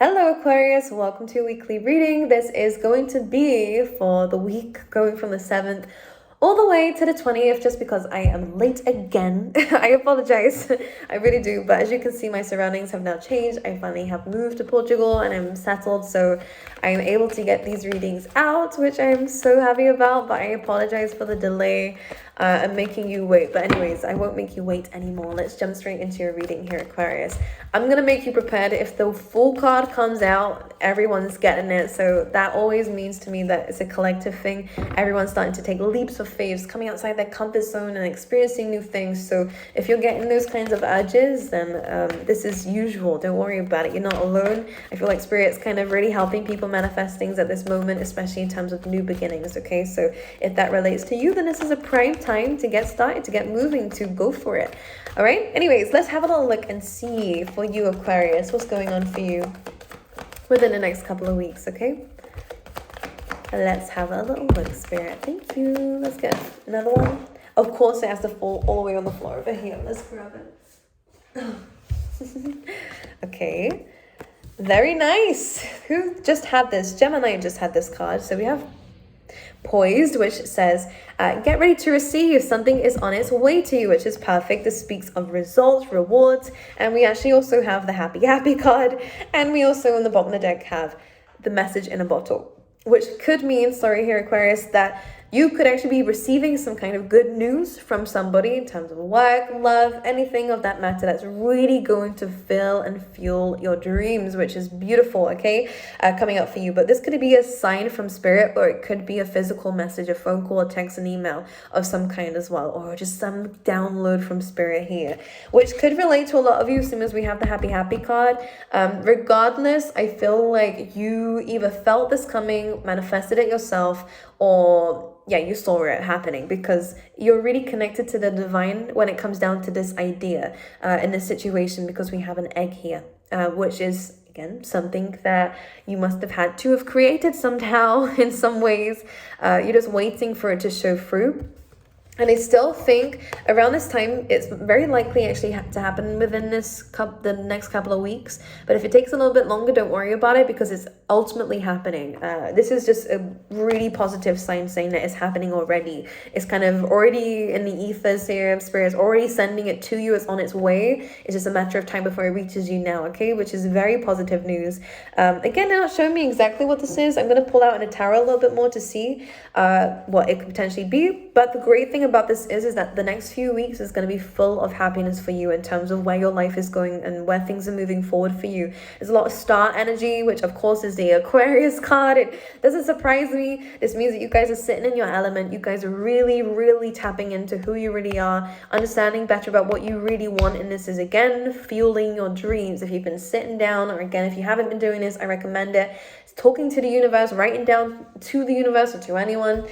Hello Aquarius, welcome to your weekly reading. This is going to be for the week going from the 7th all the way to the 20th, just because I am late again. I apologize, I really do, but as you can see, my surroundings have now changed. I finally have moved to Portugal and I'm settled, so I'm able to get these readings out, which I'm so happy about, but I apologize for the delay and making you wait. But anyways, I won't make you wait anymore. Let's jump straight into your reading here, Aquarius. I'm gonna make you prepared. If the full card comes out, everyone's getting it, so that always means to me that it's a collective thing. Everyone's starting to take leaps of faith, coming outside their comfort zone and experiencing new things. So if you're getting those kinds of urges, then this is usual. Don't worry about it. You're not alone. I feel like Spirit's kind of really helping people manifest things at this moment, especially in terms of new beginnings. Okay, so if that relates to you, then this is a prime time to get started, to get moving, to go for it. All right, anyways, let's have a little look and see for you, Aquarius, what's going on for you within the next couple of weeks. Okay, let's have a little look, Spirit. Thank you. Let's get another one. Of course, it has to fall all the way on the floor over here. Let's grab it. Okay, very nice. Who just had this? Gemini just had this card. So we have Poised, which says get ready to receive. Something is on its way to you, which is perfect. This speaks of results, rewards, and we actually also have the happy card, and we also on the bottom of the deck have the message in a bottle, which could mean, sorry here Aquarius, that you could actually be receiving some kind of good news from somebody in terms of work, love, anything of that matter that's really going to fill and fuel your dreams, which is beautiful, okay, coming up for you. But this could be a sign from Spirit, or it could be a physical message, a phone call, a text, an email of some kind as well, or just some download from Spirit here, which could relate to a lot of you, as soon as we have the happy card. Regardless, I feel like you either felt this coming, manifested it yourself, or yeah, you saw it happening, because you're really connected to the divine when it comes down to this idea in this situation, because we have an egg here, which is again something that you must have had to have created somehow in some ways. You're just waiting for it to show through. And I still think around this time, it's very likely actually to happen within the next couple of weeks. But if it takes a little bit longer, don't worry about it, because it's ultimately happening. This is just a really positive sign saying that it's happening already. It's kind of already in the ethers here. Spirit's already sending it to you. It's on its way. It's just a matter of time before it reaches you now, okay? Which is very positive news. Again, they're not showing me exactly what this is. I'm going to pull out in a tarot a little bit more to see what it could potentially be. But the great thing about this is that the next few weeks is going to be full of happiness for you in terms of where your life is going and where things are moving forward for you. There's a lot of star energy, which of course is the Aquarius card. It doesn't surprise me. This means that you guys are sitting in your element. You guys are really tapping into who you really are, understanding better about what you really want, and this is again fueling your dreams. If you've been sitting down, or again if you haven't been doing this, I recommend it. Talking to the universe, writing down to the universe or to anyone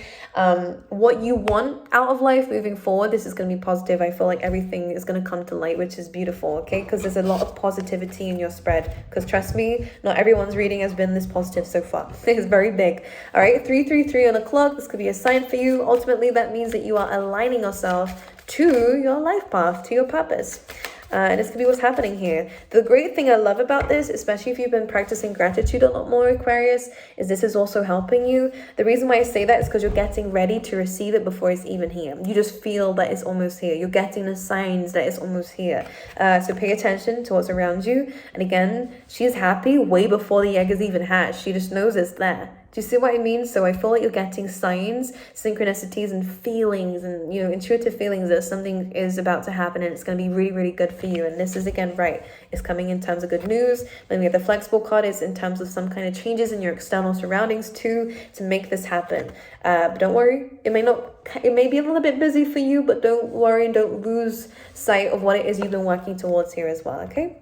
what you want out of life moving forward. This is going to be positive. I feel like everything is going to come to light, which is beautiful, okay, because there's a lot of positivity in your spread, because trust me, not everyone's reading has been this positive so far. It's very big. All right, 333 on the clock. This could be a sign for you. Ultimately, that means that you are aligning yourself to your life path, to your purpose. And this could be what's happening here. The great thing I love about this, especially if you've been practicing gratitude a lot more, Aquarius, is this is also helping you. The reason why I say that is because you're getting ready to receive it before it's even here. You just feel that it's almost here. You're getting the signs that it's almost here. So pay attention to what's around you. And again, she's happy way before the egg is even hatched. She just knows it's there. Do you see what I mean? So I feel like you're getting signs, synchronicities, and feelings, and intuitive feelings that something is about to happen, and it's going to be really good for you. And this is again right. It's coming in terms of good news. Then we have the flexible card. It's in terms of some kind of changes in your external surroundings too, to make this happen. But don't worry. It may be a little bit busy for you, but don't worry and don't lose sight of what it is you've been working towards here as well. Okay.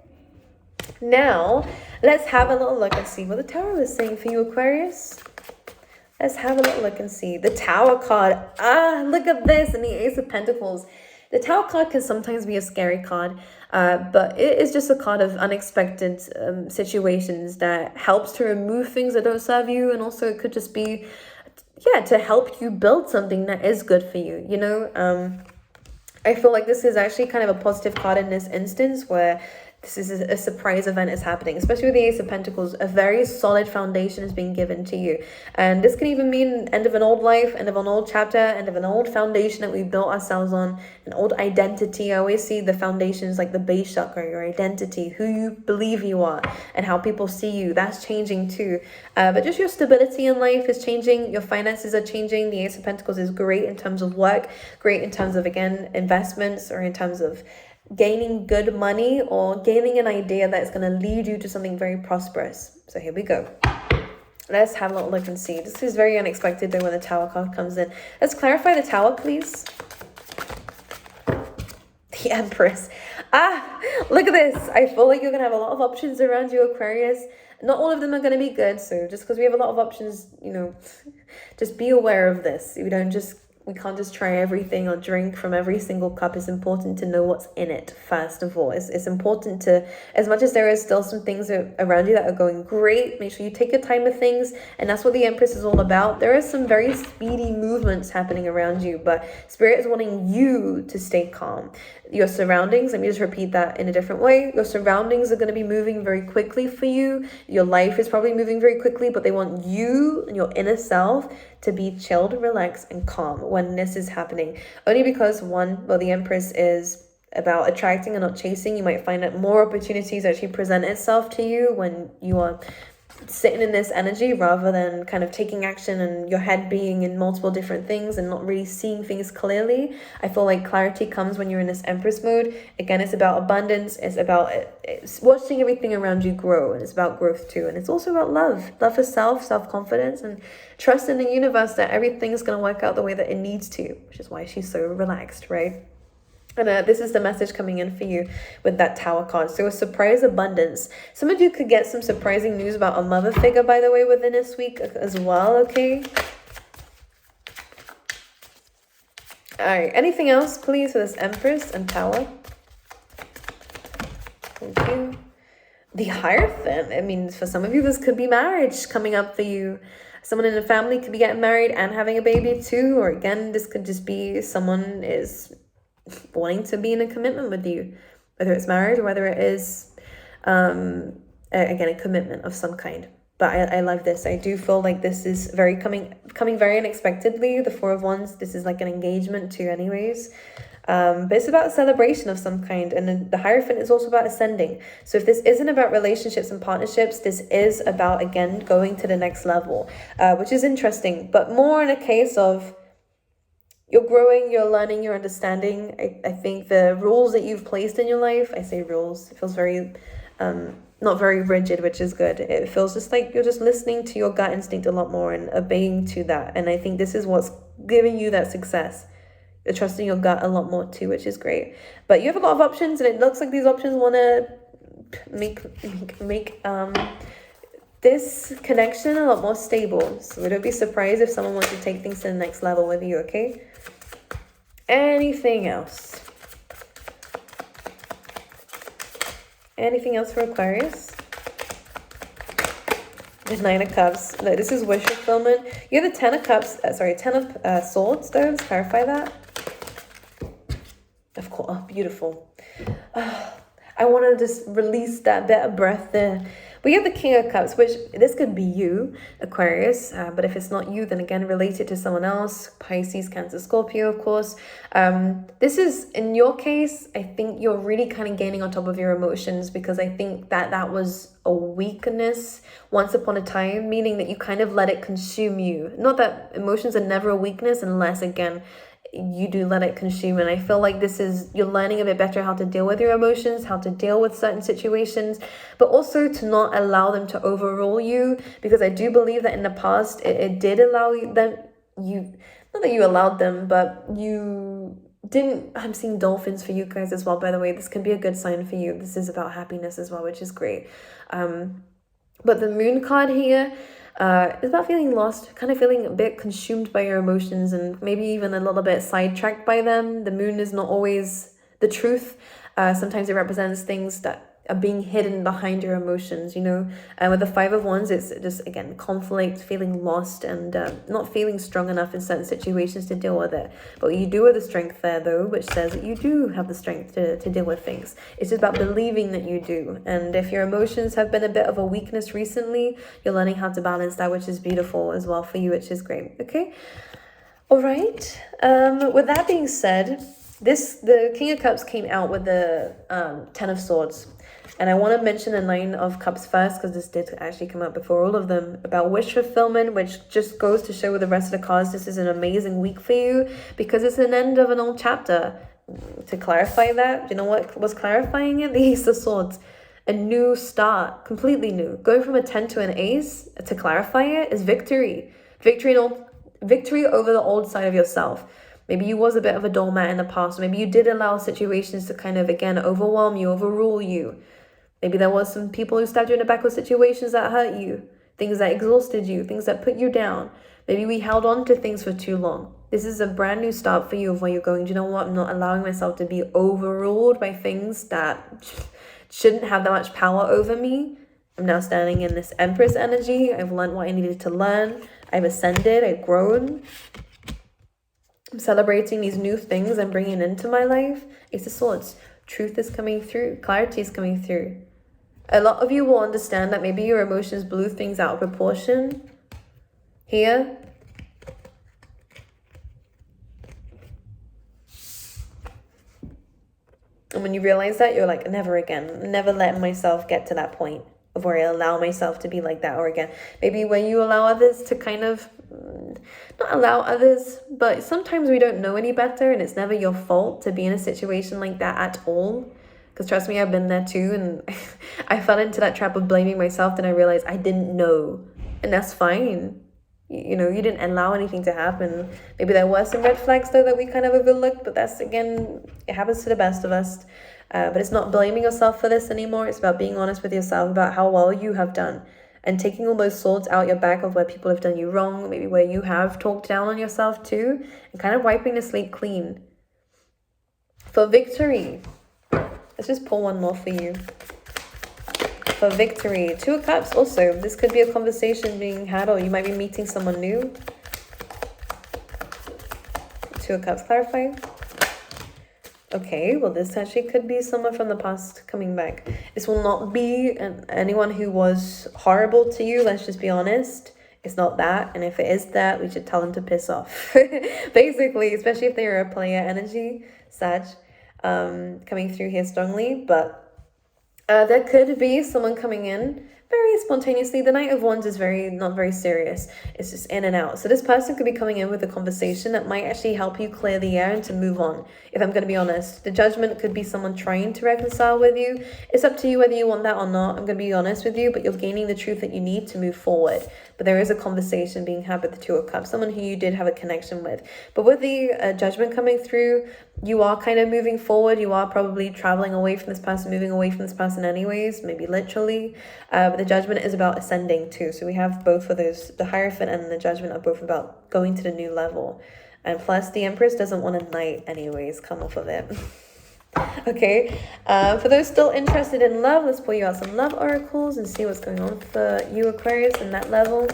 Now, let's have a little look and see what the tarot is saying for you, Aquarius. Let's have a little look and see. The Tower card. Look at this. And the Ace of Pentacles. The Tower card can sometimes be a scary card, but it is just a card of unexpected situations that helps to remove things that don't serve you. And also it could just be, to help you build something that is good for you, I feel like this is actually kind of a positive card in this instance, where this is a surprise event is happening, especially with the Ace of Pentacles. A very solid foundation is being given to you. And this can even mean end of an old life, end of an old chapter, end of an old foundation that we built ourselves on, an old identity. I always see the foundations like the base chakra, your identity, who you believe you are, and how people see you. That's changing too. But just your stability in life is changing. Your finances are changing. The Ace of Pentacles is great in terms of work, great in terms of, again, investments, or in terms of gaining good money or gaining an idea that's going to lead you to something very prosperous. So here we go. Let's have a little look and see. This is very unexpected though when the Tower card comes in. Let's clarify the Tower, please. The Empress. Look at this. I feel like you're going to have a lot of options around you, Aquarius. Not all of them are going to be good. So just because we have a lot of options, you know, just be aware of this. We can't just try everything or drink from every single cup. It's important to know what's in it, first of all. It's important to, as much as there is still some things around you that are going great, make sure you take your time with things. And that's what the Empress is all about. There are some very speedy movements happening around you, but Spirit is wanting you to stay calm. Your surroundings, let me just repeat that in a different way. Your surroundings are going to be moving very quickly for you. Your life is probably moving very quickly, but they want you and your inner self to be chilled, relaxed, and calm when this is happening. Only because the Empress is about attracting and not chasing. You might find that more opportunities actually present itself to you when you are sitting in this energy, rather than kind of taking action and your head being in multiple different things and not really seeing things clearly. I feel like clarity comes when you're in this Empress mode. Again, it's about abundance. It's watching everything around you grow, and it's about growth too. And it's also about love for self, self-confidence, and trust in the universe that everything is going to work out the way that it needs to, which is why she's so relaxed, right? And this is the message coming in for you with that Tower card. So a surprise abundance. Some of you could get some surprising news about a mother figure, by the way, within this week as well, okay? All right. Anything else, please, for this Empress and Tower? Thank you. The Hierophant. I mean, for some of you, this could be marriage coming up for you. Someone in the family could be getting married and having a baby too. Or again, this could just be someone is wanting to be in a commitment with you, whether it's marriage or whether it is again a commitment of some kind. But I love this. I do feel like this is coming very unexpectedly. The Four of Wands, this is like an engagement too anyways, but it's about a celebration of some kind. And then the Hierophant is also about ascending. So if this isn't about relationships and partnerships, this is about, again, going to the next level, which is interesting, but more in a case of you're growing, you're learning, you're understanding. I think the rules that you've placed in your life, I say rules, it feels very, not very rigid, which is good. It feels just like you're just listening to your gut instinct a lot more and obeying to that. And I think this is what's giving you that success. You're trusting your gut a lot more too, which is great. But you have a lot of options, and it looks like these options want to make this connection a lot more stable. So don't be surprised if someone wants to take things to the next level with you, okay? Anything else? Anything else for Aquarius? The Nine of Cups. Look, this is wish fulfillment. You have the Ten of Cups. Ten of Swords. Though, let's clarify that. Of course. Oh, beautiful. I want to just release that bit of breath there. We have the King of Cups, which this could be you, Aquarius. But if it's not you, then again, relate it to someone else. Pisces, Cancer, Scorpio, of course. This is, in your case, I think you're really kind of gaining on top of your emotions, because I think that was a weakness once upon a time, meaning that you kind of let it consume you. Not that emotions are never a weakness, unless, again, you do let it consume. And I feel like you're learning a bit better how to deal with your emotions, how to deal with certain situations, but also to not allow them to overrule you, because I do believe that in the past it did allow them, not that you allowed them, but you didn't. I'm seeing dolphins for you guys as well, by the way. This can be a good sign for you. This is about happiness as well, which is great. But the Moon card here, it's about feeling lost, kind of feeling a bit consumed by your emotions, and maybe even a little bit sidetracked by them. The moon is not always the truth. Sometimes it represents things that being hidden behind your emotions, you know. And with the Five of Wands, it's just, again, conflict, feeling lost, and not feeling strong enough in certain situations to deal with it. But you do have the strength there, though, which says that you do have the strength to deal with things. It's just about believing that you do. And if your emotions have been a bit of a weakness recently, you're learning how to balance that, which is beautiful as well for you, which is great. Okay. All right. With that being said, the King of Cups came out with the Ten of Swords. And I want to mention the Nine of Cups first, because this did actually come out before all of them, about wish fulfillment, which just goes to show with the rest of the cards, this is an amazing week for you, because it's an end of an old chapter. To clarify that, you know what was clarifying it? The Ace of Swords. A new start, completely new. Going from a 10 to an ace, to clarify it, is victory. Victory over the old side of yourself. Maybe you was a bit of a doormat in the past. Maybe you did allow situations to kind of, again, overwhelm you, overrule you. Maybe there was some people who stabbed you in the back with situations that hurt you, things that exhausted you, things that put you down. Maybe we held on to things for too long. This is a brand new start for you of where you're going, do you know what? I'm not allowing myself to be overruled by things that shouldn't have that much power over me. I'm now standing in this Empress energy. I've learned what I needed to learn. I've ascended. I've grown. I'm celebrating these new things and bringing into my life. Ace of Swords. Truth is coming through. Clarity is coming through. A lot of you will understand that maybe your emotions blew things out of proportion here. And when you realize that, you're like, never again. Never let myself get to that point of where I allow myself to be like that. Or again, maybe when you allow others to kind of, not allow others, but sometimes we don't know any better, and it's never your fault to be in a situation like that at all. Because trust me, I've been there too, and I fell into that trap of blaming myself. Then I realized I didn't know, and that's fine. You know, you didn't allow anything to happen. Maybe there were some red flags though that we kind of overlooked, but that's, again, it happens to the best of us. But it's not blaming yourself for this anymore. It's about being honest with yourself about how well you have done, and taking all those swords out your back of where people have done you wrong, maybe where you have talked down on yourself too, and kind of wiping the slate clean for victory. Let's just pull one more for you. For victory. Two of Cups also. This could be a conversation being had, or you might be meeting someone new. Two of Cups clarify. Okay, well, this actually could be someone from the past coming back. This will not be anyone who was horrible to you. Let's just be honest. It's not that. And if it is that, we should tell them to piss off. Basically, especially if they are a player energy, Sag, coming through here strongly. But there could be someone coming in very spontaneously. The Knight of Wands is not very serious. It's just in and out. So this person could be coming in with a conversation that might actually help you clear the air and to move on. If I'm going to be honest, the Judgment could be someone trying to reconcile with you. It's up to you whether you want that or not. I'm going to be honest with you, but you're gaining the truth that you need to move forward. But there is a conversation being had with the Two of Cups, someone who you did have a connection with. But with the Judgment coming through, you are kind of moving forward. You are probably traveling away from this person, moving away from this person anyways, maybe literally. But the Judgment is about ascending too. So we have both of those. The Hierophant and the Judgment are both about going to the new level. And plus, the Empress doesn't want a knight anyways. Come off of it. Okay. For those still interested in love, let's pull you out some love oracles and see what's going on for you, Aquarius, in that level.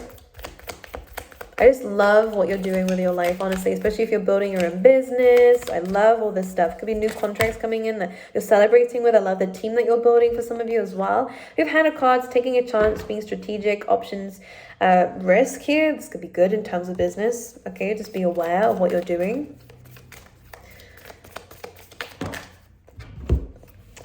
I just love what you're doing with your life, honestly, especially if you're building your own business. I love all this stuff. Could be new contracts coming in that you're celebrating with. I love the team that you're building for some of you as well. We've had a cards, taking a chance, being strategic, options, risk here. This could be good in terms of business. Okay, just be aware of what you're doing.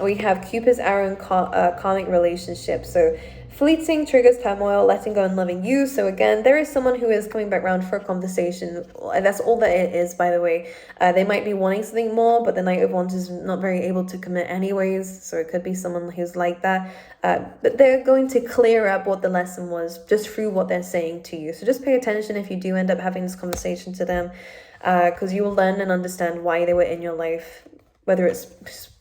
We have Cupid's arrow and karmic relationship. So fleeting triggers turmoil, letting go and loving you. So again, there is someone who is coming back around for a conversation. And that's all that it is, by the way. They might be wanting something more, but the Knight of Wands is not very able to commit anyways. So it could be someone who's like that. But they're going to clear up what the lesson was just through what they're saying to you. So just pay attention if you do end up having this conversation to them, because you will learn and understand why they were in your life, whether it's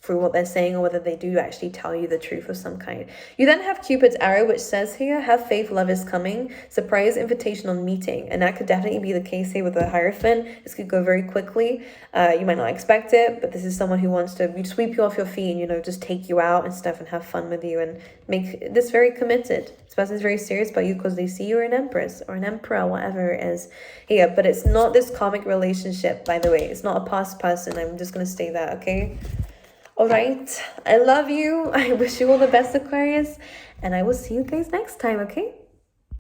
through what they're saying, or whether they do actually tell you the truth of some kind. You then have Cupid's arrow, which says here, have faith, love is coming, surprise invitation on meeting. And that could definitely be the case here with the Hierophant. This could go very quickly. You might not expect it, but this is someone who wants to sweep you off your feet and, you know, just take you out and stuff and have fun with you and make this very committed. This person's very serious about you because they see you're an empress or an emperor, whatever it is here. But it's not this karmic relationship, by the way. It's not a past person. I'm just going to say that, okay? All right. I love you. I wish you all the best, Aquarius. And I will see you guys next time, okay?